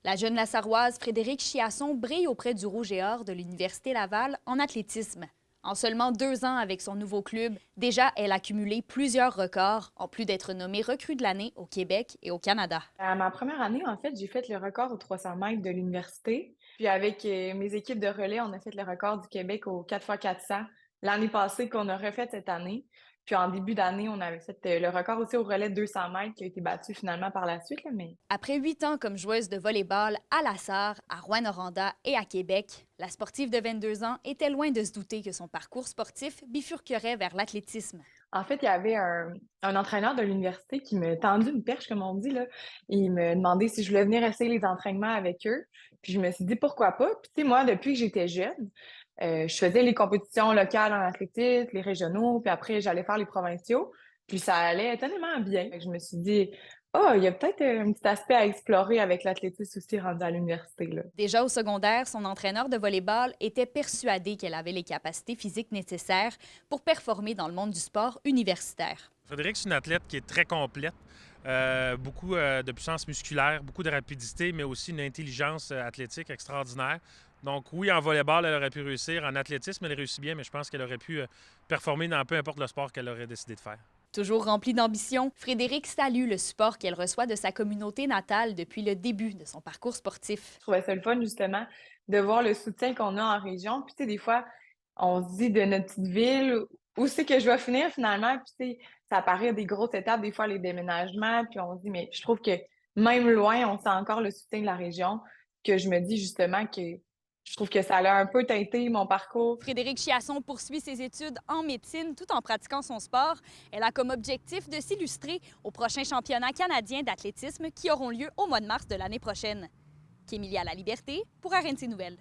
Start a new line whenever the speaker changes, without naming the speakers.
La jeune Lassaroise Frédérique Chiasson brille auprès du Rouge et Or de l'Université Laval en athlétisme. En seulement 2 ans avec son nouveau club, déjà elle a cumulé plusieurs records, en plus d'être nommée recrue de l'année au Québec et au Canada.
À ma première année, en fait, j'ai fait le record aux 300 mètres de l'université. Puis avec mes équipes de relais, on a fait le record du Québec au 4x400 l'année passée qu'on a refait cette année. Puis en début d'année, on avait fait le record aussi au relais de 200 mètres qui a été battu finalement par la suite. Là, mais
Après 8 ans comme joueuse de volley-ball à Lassar, à Rouyn-Noranda et à Québec, la sportive de 22 ans était loin de se douter que son parcours sportif bifurquerait vers l'athlétisme.
en fait, il y avait un entraîneur de l'université qui me tendu une perche, comme on dit, là. Il me demandait si je voulais venir essayer les entraînements avec eux. Puis je me suis dit pourquoi pas. Puis tu sais, moi, depuis que j'étais jeune, je faisais les compétitions locales en athlétisme, les régionaux, puis après, j'allais faire les provinciaux. Puis ça allait étonnamment bien. Fait que je me suis dit, oh, il y a peut-être un petit aspect à explorer avec l'athlétisme aussi rendu à l'université, là.
Déjà au secondaire, son entraîneur de volley-ball était persuadé qu'elle avait les capacités physiques nécessaires pour performer dans le monde du sport universitaire.
Frédéric, c'est une athlète qui est très complète. Beaucoup de puissance musculaire, beaucoup de rapidité, mais aussi une intelligence athlétique extraordinaire. Donc oui, en volleyball, elle aurait pu réussir. En athlétisme, elle réussit bien, mais je pense qu'elle aurait pu performer dans peu importe le sport qu'elle aurait décidé de faire.
Toujours remplie d'ambition, Frédéric salue le support qu'elle reçoit de sa communauté natale depuis le début de son parcours sportif.
Je trouvais ça le fun, justement, de voir le soutien qu'on a en région. Puis, tu sais, des fois, on se dit de notre petite ville, où c'est que je vais finir finalement? Puis, tu sais, ça paraît des grosses étapes, des fois, les déménagements. Puis, on se dit, mais je trouve que même loin, on sent encore le soutien de la région. Que je me dis justement que je trouve que ça a un peu teinté mon parcours.
Frédéric Chiasson poursuit ses études en médecine tout en pratiquant son sport. Elle a comme objectif de s'illustrer aux prochains championnats canadiens d'athlétisme qui auront lieu au mois de mars de l'année prochaine. Kémilia La Liberté pour RNC Nouvelles.